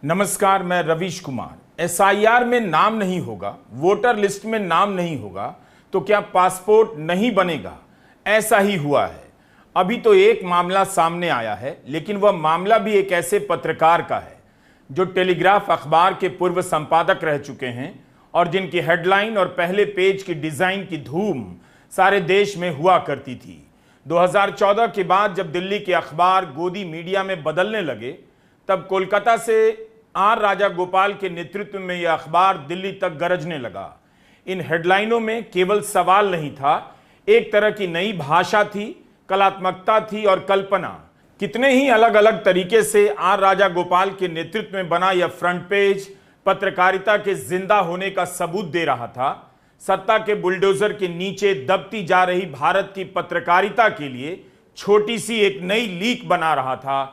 नमस्कार, मैं रवीश कुमार। एसआईआर में नाम नहीं होगा, वोटर लिस्ट में नाम नहीं होगा तो क्या पासपोर्ट नहीं बनेगा? ऐसा ही हुआ है। अभी तो एक मामला सामने आया है, लेकिन वह मामला भी एक ऐसे पत्रकार का है जो टेलीग्राफ अखबार के पूर्व संपादक रह चुके हैं और जिनकी हेडलाइन और पहले पेज की डिजाइन की धूम सारे देश में हुआ करती थी। 2014 के बाद जब दिल्ली के अखबार गोदी मीडिया में बदलने लगे, तब कोलकाता से आर राजा गोपाल के नेतृत्व में यह अखबार दिल्ली तक गरजने लगा। इन हेडलाइनों में केवल सवाल नहीं था, एक तरह की नई भाषा थी, कलात्मकता थी और कल्पना। कितने ही अलग अलग तरीके से आर राजा गोपाल के नेतृत्व में बना यह फ्रंट पेज पत्रकारिता के जिंदा होने का सबूत दे रहा था। सत्ता के बुलडोजर के नीचे दबती जा रही भारत की पत्रकारिता के लिए छोटी सी एक नई लीक बना रहा था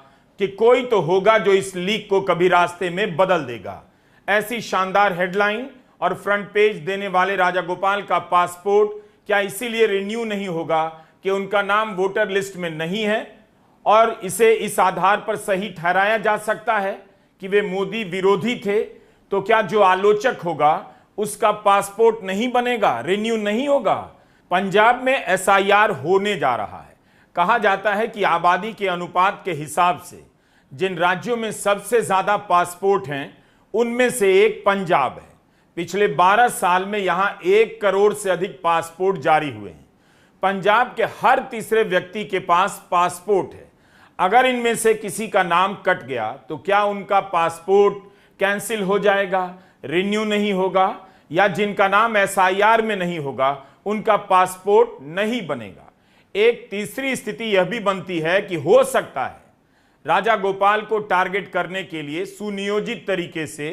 कि कोई तो होगा जो इस लीक को कभी रास्ते में बदल देगा। ऐसी शानदार हेडलाइन और फ्रंट पेज देने वाले राजा गोपाल का पासपोर्ट क्या इसीलिए रिन्यू नहीं होगा कि उनका नाम वोटर लिस्ट में नहीं है और इसे इस आधार पर सही ठहराया जा सकता है कि वे मोदी विरोधी थे? तो क्या जो आलोचक होगा उसका पासपोर्ट नहीं बनेगा, रिन्यू नहीं होगा? पंजाब में एसआईआर होने जा रहा है। कहा जाता है कि आबादी के अनुपात के हिसाब से जिन राज्यों में सबसे ज्यादा पासपोर्ट हैं उनमें से एक पंजाब है। पिछले 12 साल में यहां 1 करोड़ से अधिक पासपोर्ट जारी हुए हैं। पंजाब के हर तीसरे व्यक्ति के पास पासपोर्ट है। अगर इनमें से किसी का नाम कट गया तो क्या उनका पासपोर्ट कैंसिल हो जाएगा, रिन्यू नहीं होगा, या जिनका नाम एसआईआर में नहीं होगा उनका पासपोर्ट नहीं बनेगा? एक तीसरी स्थिति यह भी बनती है कि हो सकता है राजा गोपाल को टारगेट करने के लिए सुनियोजित तरीके से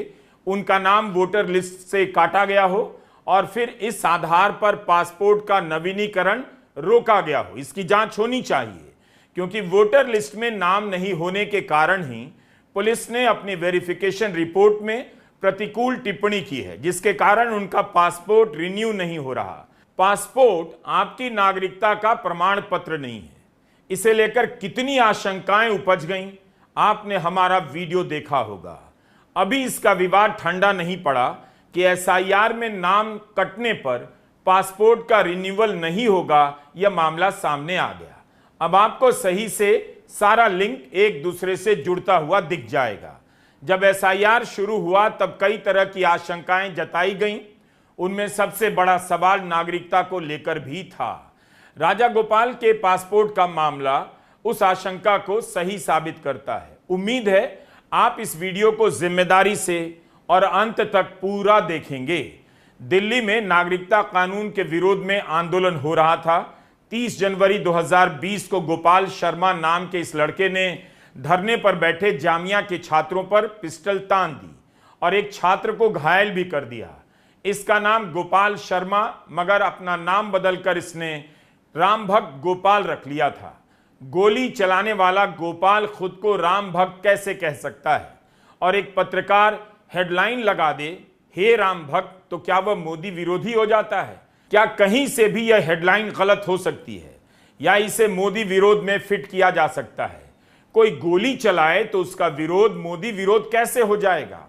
उनका नाम वोटर लिस्ट से काटा गया हो और फिर इस आधार पर पासपोर्ट का नवीनीकरण रोका गया हो। इसकी जांच होनी चाहिए, क्योंकि वोटर लिस्ट में नाम नहीं होने के कारण ही पुलिस ने अपनी वेरिफिकेशन रिपोर्ट में प्रतिकूल टिप्पणी की है, जिसके कारण उनका पासपोर्ट रिन्यू नहीं हो रहा। पासपोर्ट आपकी नागरिकता का प्रमाण पत्र नहीं है। इसे लेकर कितनी आशंकाएं उपज गईं, आपने हमारा वीडियो देखा होगा। अभी इसका विवाद ठंडा नहीं पड़ा कि एसआईआर में नाम कटने पर पासपोर्ट का रिन्यूअल नहीं होगा, यह मामला सामने आ गया। अब आपको सही से सारा लिंक एक दूसरे से जुड़ता हुआ दिख जाएगा। जब एसआईआर शुरू हुआ तब कई तरह की आशंकाएं जताई गईं। उनमें सबसे बड़ा सवाल नागरिकता को लेकर भी था। राजा गोपाल के पासपोर्ट का मामला उस आशंका को सही साबित करता है। उम्मीद है आप इस वीडियो को जिम्मेदारी से और अंत तक पूरा देखेंगे। दिल्ली में नागरिकता कानून के विरोध में आंदोलन हो रहा था। 30 जनवरी 2020 को गोपाल शर्मा नाम के इस लड़के ने धरने पर बैठे जामिया के छात्रों पर पिस्टल तान दी और एक छात्र को घायल भी कर दिया। इसका नाम गोपाल शर्मा, मगर अपना नाम बदलकर इसने राम भक्त गोपाल रख लिया था। गोली चलाने वाला गोपाल खुद को राम भक्त कैसे कह सकता है? और एक पत्रकार हेडलाइन लगा दे, हे राम भक्त, तो क्या वह मोदी विरोधी हो जाता है? क्या कहीं से भी यह हेडलाइन गलत हो सकती है या इसे मोदी विरोध में फिट किया जा सकता है? कोई गोली चलाए तो उसका विरोध मोदी विरोध कैसे हो जाएगा?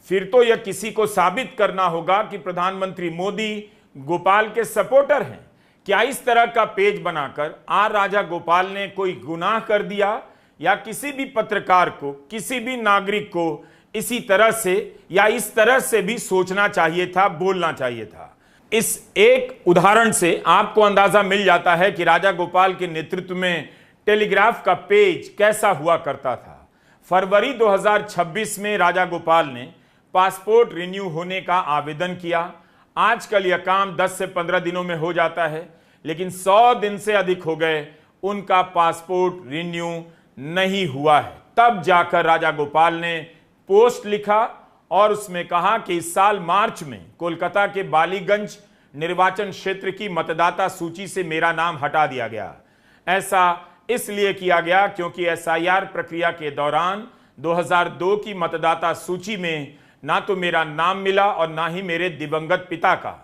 फिर तो यह किसी को साबित करना होगा कि प्रधानमंत्री मोदी गोपाल के सपोर्टर हैं। क्या इस तरह का पेज बनाकर आर राजा गोपाल ने कोई गुनाह कर दिया, या किसी भी पत्रकार को, किसी भी नागरिक को इसी तरह से या इस तरह से भी सोचना चाहिए था, बोलना चाहिए था? इस एक उदाहरण से आपको अंदाजा मिल जाता है कि राजा गोपाल के नेतृत्व में टेलीग्राफ का पेज कैसा हुआ करता था। फरवरी 2026 में राजा गोपाल ने पासपोर्ट रिन्यू होने का आवेदन किया। आजकल यह काम 10 से 15 दिनों में हो जाता है, लेकिन 100 दिन से अधिक हो गए उनका पासपोर्ट रिन्यू नहीं हुआ है। तब जाकर राजा गोपाल ने पोस्ट लिखा और उसमें कहा कि इस साल मार्च में कोलकाता के बालीगंज निर्वाचन क्षेत्र की मतदाता सूची से मेरा नाम हटा दिया गया। ऐसा इसलिए किया गया क्योंकि एसआईआर प्रक्रिया के दौरान 2002 की मतदाता सूची में ना तो मेरा नाम मिला और ना ही मेरे दिवंगत पिता का।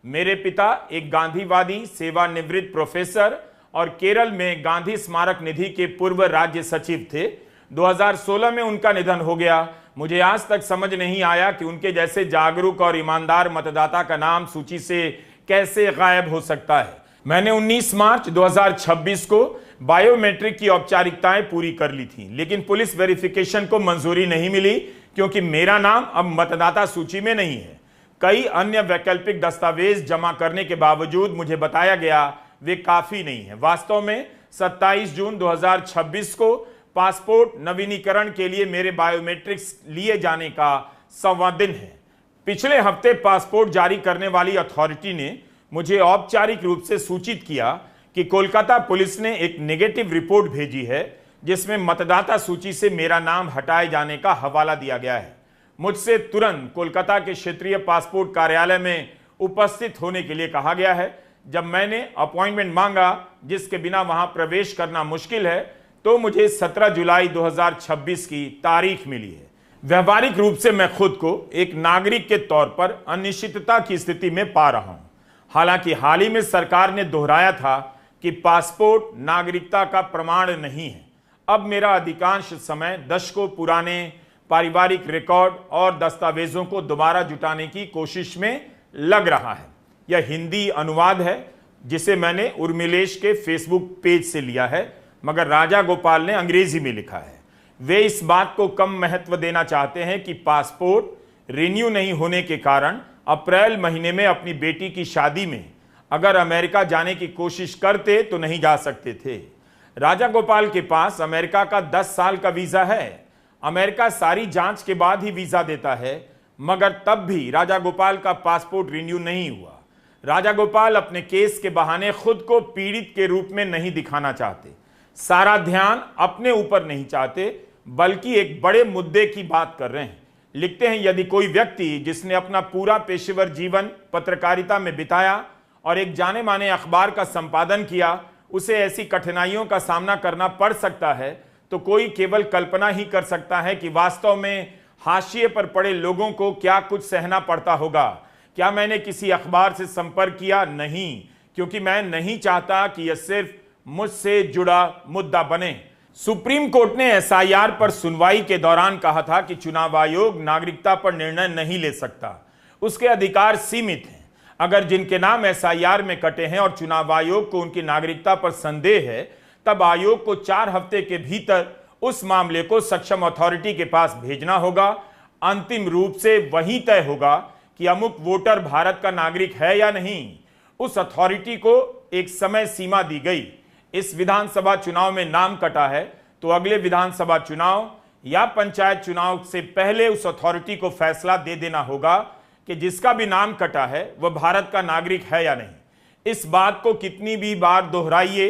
मेरे पिता एक गांधीवादी, सेवानिवृत्त प्रोफेसर और केरल में गांधी स्मारक निधि के पूर्व राज्य सचिव थे। 2016 में उनका निधन हो गया। मुझे आज तक समझ नहीं आया कि उनके जैसे जागरूक और ईमानदार मतदाता का नाम सूची से कैसे गायब हो सकता है। मैंने 19 मार्च 2026 को बायोमेट्रिक की औपचारिकताएं पूरी कर ली थी, लेकिन पुलिस वेरिफिकेशन को मंजूरी नहीं मिली क्योंकि मेरा नाम अब मतदाता सूची में नहीं है। कई अन्य वैकल्पिक दस्तावेज जमा करने के बावजूद मुझे बताया गया वे काफी नहीं है। वास्तव में 27 जून 2026 को पासपोर्ट नवीनीकरण के लिए मेरे बायोमेट्रिक्स लिए जाने का 1वां दिन है। पिछले हफ्ते पासपोर्ट जारी करने वाली अथॉरिटी ने मुझे औपचारिक रूप से सूचित किया कि कोलकाता पुलिस ने एक नेगेटिव रिपोर्ट भेजी है जिसमें मतदाता सूची से मेरा नाम हटाए जाने का हवाला दिया गया है। मुझसे तुरंत कोलकाता के क्षेत्रीय पासपोर्ट कार्यालय में उपस्थित होने के लिए कहा गया है। जब मैंने अपॉइंटमेंट मांगा, जिसके बिना वहां प्रवेश करना मुश्किल है, तो मुझे 17 जुलाई 2026 की तारीख मिली है। व्यवहारिक रूप से मैं खुद को एक नागरिक के तौर पर अनिश्चितता की स्थिति में पा रहा हूं। हालांकि हाल ही में सरकार ने दोहराया था कि पासपोर्ट नागरिकता का प्रमाण नहीं है। अब मेरा अधिकांश समय दशकों पुराने पारिवारिक रिकॉर्ड और दस्तावेजों को दोबारा जुटाने की कोशिश में लग रहा है। यह हिंदी अनुवाद है जिसे मैंने उर्मिलेश के फेसबुक पेज से लिया है, मगर राजा गोपाल ने अंग्रेजी में लिखा है। वे इस बात को कम महत्व देना चाहते हैं कि पासपोर्ट रिन्यू नहीं होने के कारण अप्रैल महीने में अपनी बेटी की शादी में अगर अमेरिका जाने की कोशिश करते तो नहीं जा सकते थे। राजा गोपाल के पास अमेरिका का 10 साल का वीजा है। अमेरिका सारी जांच के बाद ही वीजा देता है, मगर तब भी राजा गोपाल का पासपोर्ट रिन्यू नहीं हुआ। राजा गोपाल अपने केस के बहाने खुद को पीड़ित के रूप में नहीं दिखाना चाहते, सारा ध्यान अपने ऊपर नहीं चाहते, बल्कि एक बड़े मुद्दे की बात कर रहे हैं। लिखते हैं, यदि कोई व्यक्ति जिसने अपना पूरा पेशेवर जीवन पत्रकारिता में बिताया और एक जाने माने अखबार का संपादन किया, उसे ऐसी कठिनाइयों का सामना करना पड़ सकता है, तो कोई केवल कल्पना ही कर सकता है कि वास्तव में हाशिए पर पड़े लोगों को क्या कुछ सहना पड़ता होगा। क्या मैंने किसी अखबार से संपर्क किया? नहीं, क्योंकि मैं नहीं चाहता कि यह सिर्फ मुझसे जुड़ा मुद्दा बने। सुप्रीम कोर्ट ने एसआईआर पर सुनवाई के दौरान कहा था कि चुनाव आयोग नागरिकता पर निर्णय नहीं ले सकता, उसके अधिकार सीमित हैं। अगर जिनके नाम एसआईआर में कटे हैं और चुनाव आयोग को उनकी नागरिकता पर संदेह है, तब आयोग को 4 हफ्ते के भीतर उस मामले को सक्षम अथॉरिटी के पास भेजना होगा। अंतिम रूप से वही तय होगा कि अमुक वोटर भारत का नागरिक है या नहीं। उस अथॉरिटी को एक समय सीमा दी गई। इस विधानसभा चुनाव में नाम कटा है तो अगले विधानसभा चुनाव या पंचायत चुनाव से पहले उस अथॉरिटी को फैसला दे देना होगा कि जिसका भी नाम कटा है वह भारत का नागरिक है या नहीं। इस बात को कितनी भी बार दोहराइए,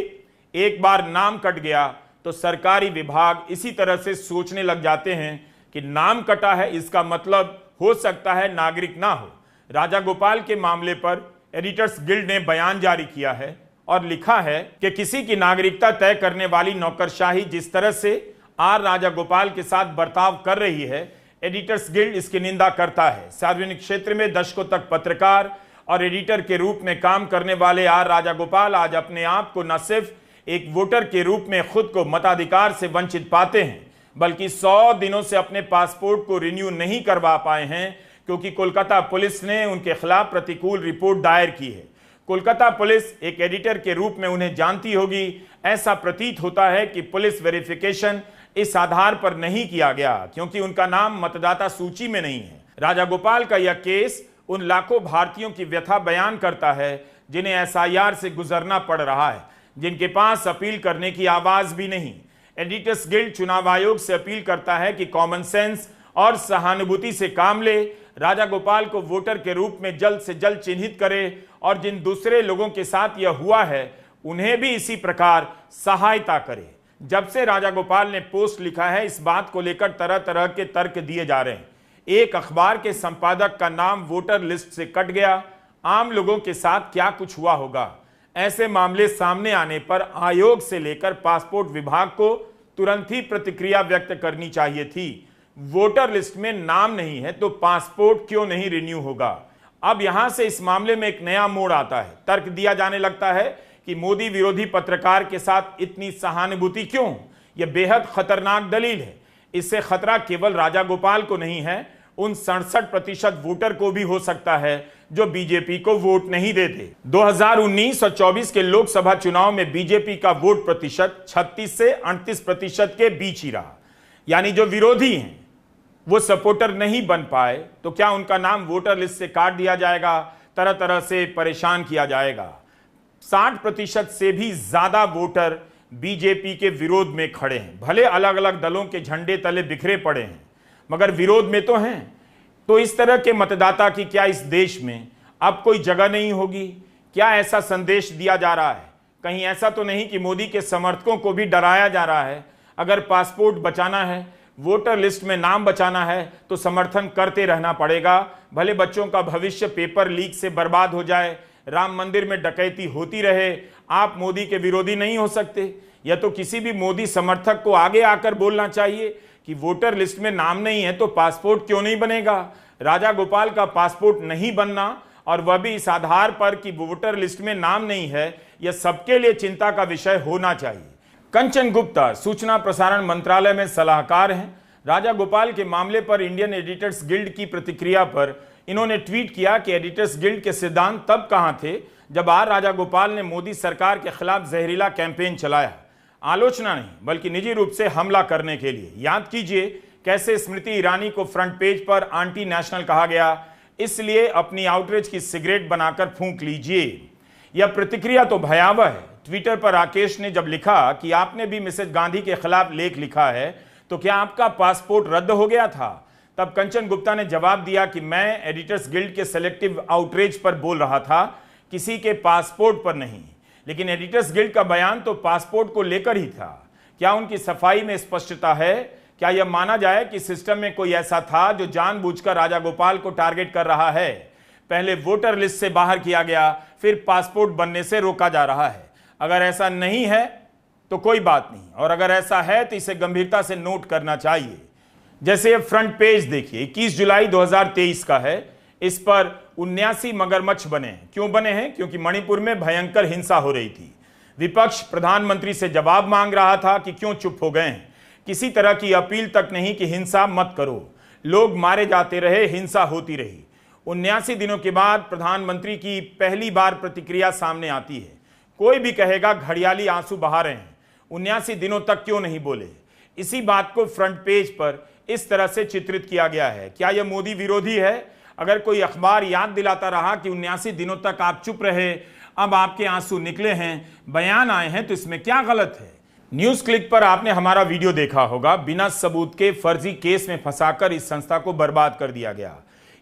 एक बार नाम कट गया तो सरकारी विभाग इसी तरह से सोचने लग जाते हैं कि नाम कटा है, इसका मतलब हो सकता है नागरिक ना हो। राजा गोपाल के मामले पर एडिटर्स गिल्ड ने बयान जारी किया है और लिखा है कि किसी की नागरिकता तय करने वाली नौकरशाही जिस तरह से आर राजा गोपाल के साथ बर्ताव कर रही है, एडिटर्स गिल्ड इसकी निंदा करता है। सार्वजनिक क्षेत्र में दशकों तक पत्रकार और एडिटर के रूप में काम करने वाले आर राजा गोपाल आज अपने आप को न सिर्फ एक वोटर के रूप में खुद को मताधिकार से वंचित पाते हैं, बल्कि 100 दिनों से अपने पासपोर्ट को रिन्यू नहीं करवा पाए हैं क्योंकि कोलकाता पुलिस ने उनके खिलाफ प्रतिकूल रिपोर्ट दायर की है। कोलकाता पुलिस एक एडिटर के रूप में उन्हें जानती होगी। ऐसा प्रतीत होता है कि पुलिस वेरिफिकेशन इस आधार पर नहीं किया गया क्योंकि उनका नाम मतदाता सूची में नहीं है। राजा गोपाल का यह केस उन लाखों भारतीयों की व्यथा बयान करता है जिन्हें एसआईआर से गुजरना पड़ रहा है, जिनके पास अपील करने की आवाज भी नहीं। एडिटर्स गिल्ड चुनाव आयोग से अपील करता है कि कॉमन सेंस और सहानुभूति से काम ले, राजा गोपाल को वोटर के रूप में जल्द से जल्द चिन्हित करे और जिन दूसरे लोगों के साथ यह हुआ है उन्हें भी इसी प्रकार सहायता करे। जब से राजा गोपाल ने पोस्ट लिखा है, इस बात को लेकर तरह तरह के तर्क दिए जा रहे हैं। एक अखबार के संपादक का नाम वोटर लिस्ट से कट गया, आम लोगों के साथ क्या कुछ हुआ होगा। ऐसे मामले सामने आने पर आयोग से लेकर पासपोर्ट विभाग को तुरंत ही प्रतिक्रिया व्यक्त करनी चाहिए थी। वोटर लिस्ट में नाम नहीं है तो पासपोर्ट क्यों नहीं रिन्यू होगा। अब यहां से इस मामले में एक नया मोड़ आता है। तर्क दिया जाने लगता है कि मोदी विरोधी पत्रकार के साथ इतनी सहानुभूति क्यों। यह बेहद खतरनाक दलील है। इससे खतरा केवल राजागोपाल को नहीं है, उन 67% वोटर को भी हो सकता है जो बीजेपी को वोट नहीं देते। 2019 और 24 के लोकसभा चुनाव में बीजेपी का वोट प्रतिशत 36 से 38% के बीच ही रहा। यानी जो विरोधी हैं वो सपोर्टर नहीं बन पाए तो क्या उनका नाम वोटर लिस्ट से काट दिया जाएगा, तरह तरह से परेशान किया जाएगा। 60% से भी ज्यादा वोटर बीजेपी के विरोध में खड़े हैं। भले अलग अलग दलों के झंडे तले बिखरे पड़े हैं मगर विरोध में तो हैं। तो इस तरह के मतदाता की क्या इस देश में अब कोई जगह नहीं होगी? क्या ऐसा संदेश दिया जा रहा है? कहीं ऐसा तो नहीं कि मोदी के समर्थकों को भी डराया जा रहा है? अगर पासपोर्ट बचाना है, वोटर लिस्ट में नाम बचाना है तो समर्थन करते रहना पड़ेगा। भले बच्चों का भविष्य पेपर लीक से बर्बाद हो जाए, राम मंदिर में डकैती होती रहे, आप मोदी के विरोधी नहीं हो सकते। या तो किसी भी मोदी समर्थक को आगे आकर बोलना चाहिए कि वोटर लिस्ट में नाम नहीं है तो पासपोर्ट क्यों नहीं बनेगा। राजागोपाल का पासपोर्ट नहीं बनना और वह भी इस आधार पर कि वोटर लिस्ट में नाम नहीं है, यह सबके लिए चिंता का विषय होना चाहिए। कंचन गुप्ता सूचना प्रसारण मंत्रालय में सलाहकार हैं। राजागोपाल के मामले पर इंडियन एडिटर्स गिल्ड की प्रतिक्रिया पर इन्होंने ट्वीट किया कि एडिटर्स गिल्ड के सिद्धांत तब कहां थे जब आर राजागोपाल ने मोदी सरकार के खिलाफ जहरीला कैंपेन चलाया, आलोचना नहीं बल्कि निजी रूप से हमला करने के लिए। याद कीजिए कैसे स्मृति ईरानी को फ्रंट पेज पर एंटी नेशनल कहा गया, इसलिए अपनी आउटरीच की सिगरेट बनाकर फूंक लीजिए। यह प्रतिक्रिया तो भयावह है। ट्विटर पर राकेश ने जब लिखा कि आपने भी मिसेज गांधी के खिलाफ लेख लिखा है तो क्या आपका पासपोर्ट रद्द हो गया था? तब कंचन गुप्ता ने जवाब दिया कि मैं एडिटर्स गिल्ड के सेलेक्टिव आउटरीच पर बोल रहा था, किसी के पासपोर्ट पर नहीं। लेकिन एडिटर्स गिल्ड का बयान तो पासपोर्ट को लेकर ही था। क्या उनकी सफाई में स्पष्टता है? क्या यह माना जाए कि सिस्टम में कोई ऐसा था जो जानबूझकर राजागोपाल को टारगेट कर रहा है? पहले वोटर लिस्ट से बाहर किया गया, फिर पासपोर्ट बनने से रोका जा रहा है। अगर ऐसा नहीं है तो कोई बात नहीं, और अगर ऐसा है तो इसे गंभीरता से नोट करना चाहिए। जैसे ये फ्रंट पेज देखिए, 21 जुलाई 2023 का है। इस पर 79 मगरमच्छ बने हैं। क्यों बने हैं? क्योंकि मणिपुर में भयंकर हिंसा हो रही थी। विपक्ष प्रधानमंत्री से जवाब मांग रहा था कि क्यों चुप हो गए हैं। किसी तरह की अपील तक नहीं कि हिंसा मत करो। लोग मारे जाते रहे, हिंसा होती रही। 79 दिनों के बाद प्रधानमंत्री की पहली बार प्रतिक्रिया सामने आती है। कोई भी कहेगा घड़ियाली आंसू बहा रहे हैं, 79 दिनों तक क्यों नहीं बोले? इसी बात को फ्रंट पेज पर इस तरह से चित्रित किया गया है। क्या यह मोदी विरोधी है? अगर कोई अखबार याद दिलाता रहा कि 79 दिनों तक आप चुप रहे, अब आपके आंसू निकले हैं, बयान आए हैं, तो इसमें क्या गलत है? न्यूज क्लिक पर आपने हमारा वीडियो देखा होगा। बिना सबूत के फर्जी केस में फंसाकर इस संस्था को बर्बाद कर दिया गया।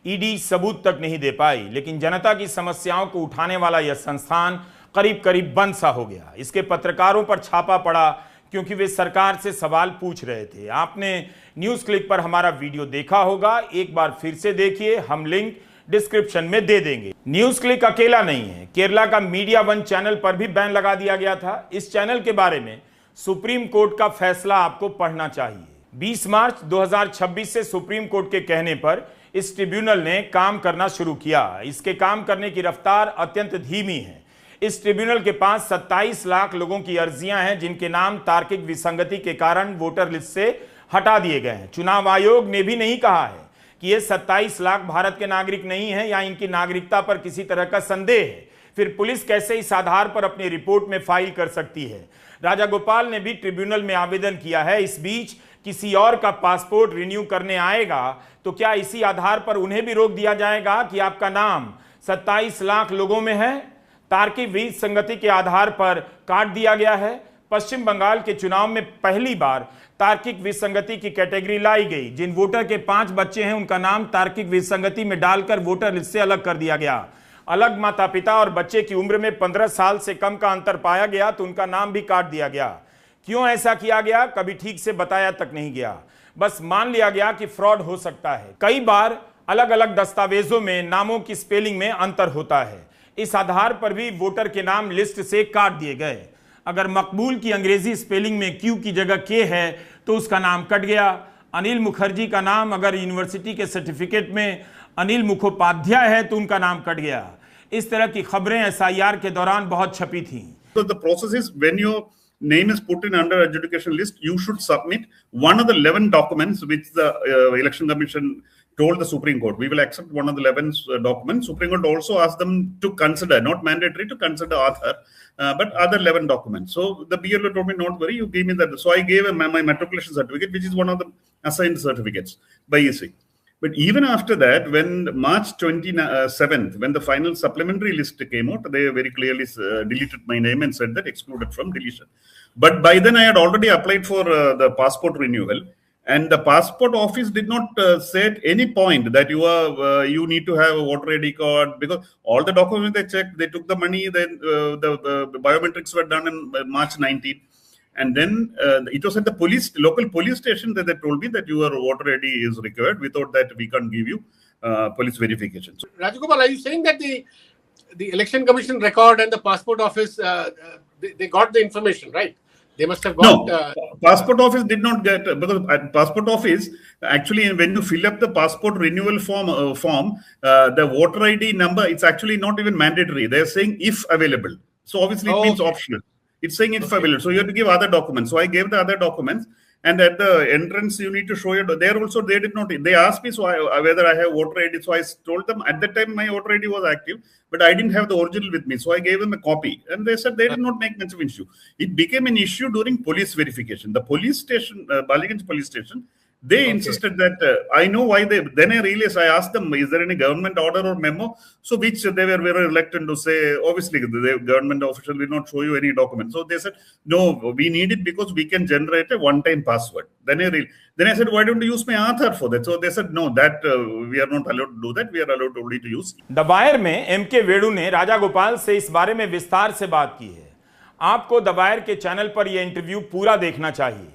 ईडी सबूत तक नहीं दे पाई, लेकिन जनता की समस्याओं को उठाने वाला यह संस्थान करीब करीब बंद सा हो गया। इसके पत्रकारों पर छापा पड़ा क्योंकि वे सरकार से सवाल पूछ रहे थे। आपने न्यूज क्लिक पर हमारा वीडियो देखा होगा, एक बार फिर से देखिए, हम लिंक डिस्क्रिप्शन में दे देंगे। न्यूज क्लिक अकेला नहीं है, केरला का मीडिया वन चैनल पर भी बैन लगा दिया गया था। इस चैनल के बारे में सुप्रीम कोर्ट का फैसला आपको पढ़ना चाहिए। 20 मार्च 2026 से सुप्रीम कोर्ट के कहने पर इस ट्रिब्यूनल ने काम करना शुरू किया। इसके काम करने की रफ्तार अत्यंत धीमी है। इस ट्रिब्यूनल के पास 27 लाख लोगों की अर्जियां हैं जिनके नाम तार्किक विसंगति के कारण वोटर लिस्ट से हटा दिए गए हैं। चुनाव आयोग ने भी नहीं कहा है कि ये 27 लाख भारत के नागरिक नहीं हैं या इनकी नागरिकता पर किसी तरह का संदेह है। फिर पुलिस कैसे इस आधार पर अपनी रिपोर्ट में फाइल कर सकती है? राजागोपाल ने भी ट्रिब्यूनल में आवेदन किया है। इस बीच किसी और का पासपोर्ट रिन्यू करने आएगा तो क्या इसी आधार पर उन्हें भी रोक दिया जाएगा कि आपका नाम 27 लाख लोगों में है? तार्किक विसंगति के आधार पर काट दिया गया है। पश्चिम बंगाल के चुनाव में पहली बार तार्किक विसंगति की कैटेगरी लाई गई। जिन वोटर के 5 बच्चे हैं उनका नाम तार्किक विसंगति में डालकर वोटर लिस्ट से अलग कर दिया गया। अलग माता पिता और बच्चे की उम्र में 15 साल से कम का अंतर पाया गया तो उनका नाम भी काट दिया गया। क्यों ऐसा किया गया? कभी ठीक से बताया तक नहीं गया, बस मान लिया गया कि फ्रॉड हो सकता है। कई बार अलग अलग दस्तावेजों में नामों की स्पेलिंग में अंतर होता है। इस आधार पर भी वोटर के नाम लिस्ट से काट दिए गए। अगर मकबूल की अंग्रेजी स्पेलिंग में क्यू की जगह के है तो उसका नाम कट गया। अनिल मुखर्जी का नाम अगर यूनिवर्सिटी के सर्टिफिकेट में अनिल मुखोपाध्याय है तो उनका नाम कट गया। इस तरह की खबरें एसआईआर के दौरान बहुत छपी थी। So the process is when you name is put in under adjudication list, you should submit one of the 11 documents which the Election Commission told the Supreme Court. We will accept one of the 11 documents. Supreme Court also asked them to consider, not mandatory to consider Aadhaar, but other 11 documents. So the BLO told me, not worry, you give me that. So I gave my matriculation certificate, which is one of the assigned certificates by EC. But even after that, when March 27th, when the final supplementary list came out, they very clearly deleted my name and said that excluded from deletion. But by then I had already applied for the passport renewal, and the passport office did not say at any point that you need to have a voter ID card, because all the documents they checked, they took the money, then the biometrics were done in March 19th. And then it was at the local police station that they told me that your voter ID is required. Without that, we can't give you police verification. So, Rajagopal, are you saying that the Election Commission record and the passport office, they got the information, right? They must have got... No, passport office did not get, because at passport office, actually, when you fill up the passport renewal form, the voter ID number, it's actually not even mandatory. They're saying if available. So obviously it means optional. It's saying if available. So you have to give other documents. So I gave the other documents. And at the entrance, you need to show it. There also, they did not. They asked me whether I have voter ID. So I told them at that time my voter ID was active, but I didn't have the original with me. So I gave them a copy. And they said they did not make much of an issue. It became an issue during police verification. The police station, Ballygunge police station, they insisted that I know why they. Then I realized, I asked them, is there any government order or memo? So which they were very reluctant to say. Obviously, the government official will not show you any document. So they said, no, we need it because we can generate a one-time password. Then I said, why don't you use my Aadhaar for that? So they said, no, that we are not allowed to do that. We are allowed only to use. The wire में MK वेणु ने राजागोपाल से इस बारे में विस्तार से बात की है। आपको द वायर के चैनल पर यह इंटरव्यू पूरा देखना चाहिए।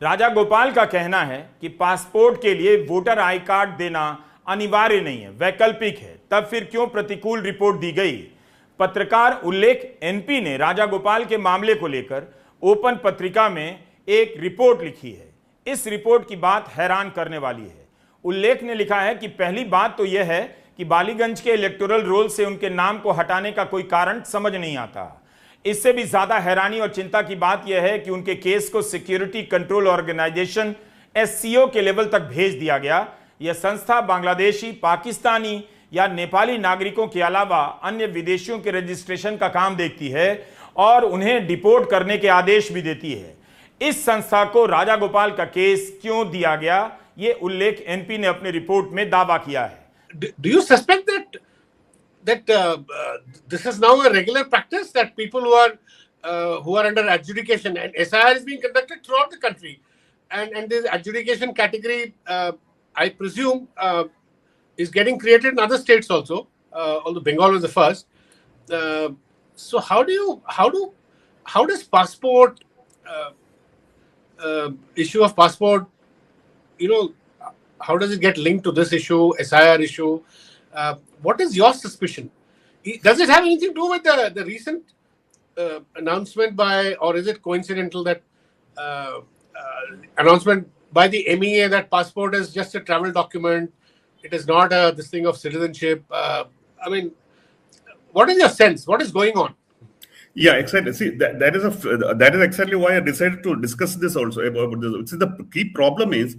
राजागोपाल का कहना है कि पासपोर्ट के लिए वोटर आई कार्ड देना अनिवार्य नहीं है, वैकल्पिक है। तब फिर क्यों प्रतिकूल रिपोर्ट दी गई? पत्रकार उल्लेख एनपी ने राजागोपाल के मामले को लेकर ओपन पत्रिका में एक रिपोर्ट लिखी है। इस रिपोर्ट की बात हैरान करने वाली है। उल्लेख ने लिखा है कि पहली बात तो यह है कि बालीगंज के इलेक्टोरल रोल से उनके नाम को हटाने का कोई कारण समझ नहीं आता। इससे भी ज्यादा हैरानी और चिंता की बात यह है कि उनके केस को सिक्योरिटी कंट्रोल ऑर्गेनाइजेशन एससीओ के लेवल तक भेज दिया गया। यह संस्था बांग्लादेशी, पाकिस्तानी या नेपाली नागरिकों के अलावा अन्य विदेशियों के रजिस्ट्रेशन का काम देखती है और उन्हें डिपोर्ट करने के आदेश भी देती है। इस संस्था को राजागोपाल का केस क्यों दिया गया, यह उल्लेख एनपी ने अपनी रिपोर्ट में दावा किया है। Do you suspect that this is now a regular practice, that people who are under adjudication, and SIR is being conducted throughout the country, and this adjudication category, I presume, is getting created in other states also, although Bengal was the first. So how does passport issue of passport, how does it get linked to this issue, SIR issue? What is your suspicion? Does it have anything to do with the recent announcement or is it coincidental that announcement by the MEA that passport is just a travel document? It is not this thing of citizenship. I mean, what is your sense? What is going on? Yeah, exactly. See, that is exactly why I decided to discuss this also about this. See, the key problem is,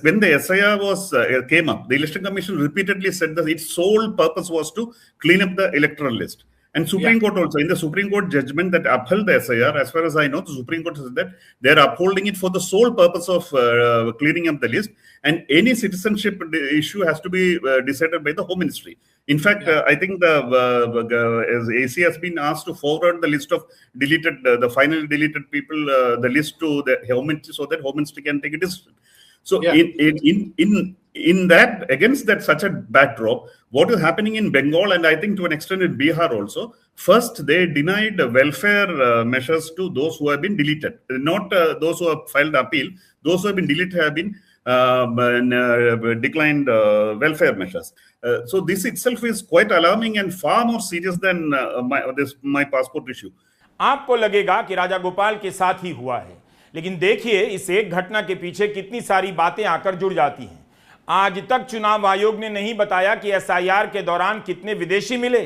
when the SIR came up, the Election Commission repeatedly said that its sole purpose was to clean up the electoral list. And Supreme Court also, in the Supreme Court judgment that upheld the SIR, as far as I know, the Supreme Court said that they are upholding it for the sole purpose of cleaning up the list. And any citizenship issue has to be decided by the Home Ministry. In fact, I think as AC has been asked to forward the list of deleted, the finally deleted people, the list to the Home Ministry so that Home Ministry can take a decision. So in that, against that such a backdrop, what is happening in Bengal and I think to an extent in Bihar also, first they denied welfare measures to those who have been deleted, not those who have filed appeal. Those who have been deleted have been declined welfare measures. So this itself is quite alarming and far more serious than my passport issue. आपको लगेगा कि राजागोपाल के साथ ही हुआ है, लेकिन देखिए इस एक घटना के पीछे कितनी सारी बातें आकर जुड़ जाती हैं। आज तक चुनाव आयोग ने नहीं बताया कि एसआईआर के दौरान कितने विदेशी मिले।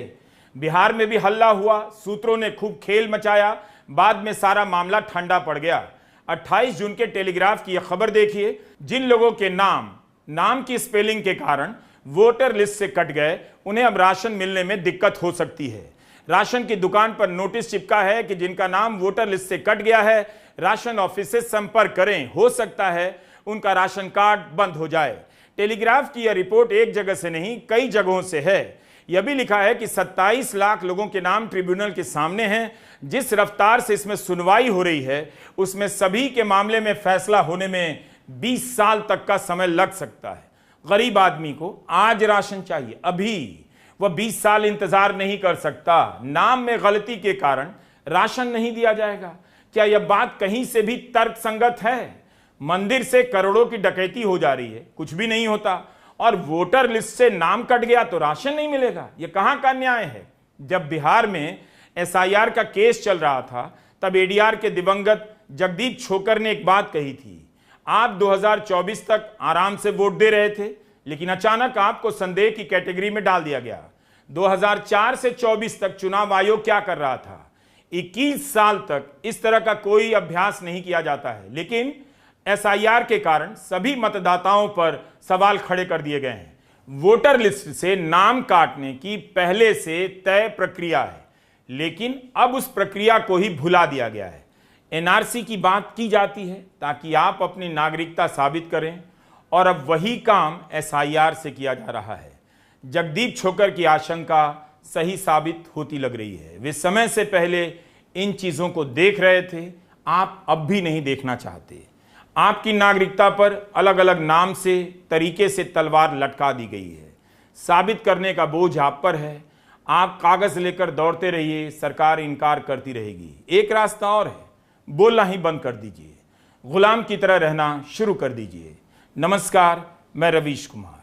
बिहार में भी हल्ला हुआ, सूत्रों ने खूब खेल मचाया, बाद में सारा मामला ठंडा पड़ गया। 28 जून के टेलीग्राफ की यह खबर देखिए, जिन लोगों के नाम की स्पेलिंग के कारण वोटर लिस्ट से कट गए, उन्हें अब राशन मिलने में दिक्कत हो सकती है। राशन की दुकान पर नोटिस चिपका है कि जिनका नाम वोटर लिस्ट से कट गया है, राशन ऑफिस से संपर्क करें, हो सकता है उनका राशन कार्ड बंद हो जाए। टेलीग्राफ की यह रिपोर्ट एक जगह से नहीं, कई जगहों से है। यह भी लिखा है कि 27 लाख लोगों के नाम ट्रिब्यूनल के सामने हैं। जिस रफ्तार से इसमें सुनवाई हो रही है, उसमें सभी के मामले में फैसला होने में 20 साल तक का समय लग सकता है। गरीब आदमी को आज राशन चाहिए, अभी वह 20 साल इंतजार नहीं कर सकता। नाम में गलती के कारण राशन नहीं दिया जाएगा। क्या यह बात कहीं से भी तर्कसंगत है? मंदिर से करोड़ों की डकैती हो जा रही है, कुछ भी नहीं होता, और वोटर लिस्ट से नाम कट गया तो राशन नहीं मिलेगा। यह कहां का न्याय है? जब बिहार में SIR का केस चल रहा था, तब ADR के दिवंगत जगदीप छोकर ने एक बात कही थी, आप 2024 तक आराम से वोट दे रहे थे, लेकिन अचानक आपको संदेह की कैटेगरी में डाल दिया गया। 2004 से 24 तक चुनाव आयोग क्या कर रहा था? 21 साल तक इस तरह का कोई अभ्यास नहीं किया जाता है, लेकिन SIR के कारण सभी मतदाताओं पर सवाल खड़े कर दिए गए हैं। वोटर लिस्ट से नाम काटने की पहले से तय प्रक्रिया है, लेकिन अब उस प्रक्रिया को ही भुला दिया गया है। NRC की बात की जाती है ताकि आप अपनी नागरिकता साबित करें, और अब वही काम SIR से किया जा रहा है। जगदीप छोकर की आशंका सही साबित होती लग रही है। वे समय से पहले इन चीजों को देख रहे थे, आप अब भी नहीं देखना चाहते। आपकी नागरिकता पर अलग अलग नाम से, तरीके से तलवार लटका दी गई है। साबित करने का बोझ आप पर है। आप कागज लेकर दौड़ते रहिए, सरकार इनकार करती रहेगी। एक रास्ता और है, बोलना ही बंद कर दीजिए, गुलाम की तरह रहना शुरू कर दीजिए। नमस्कार, मैं रवीश कुमार।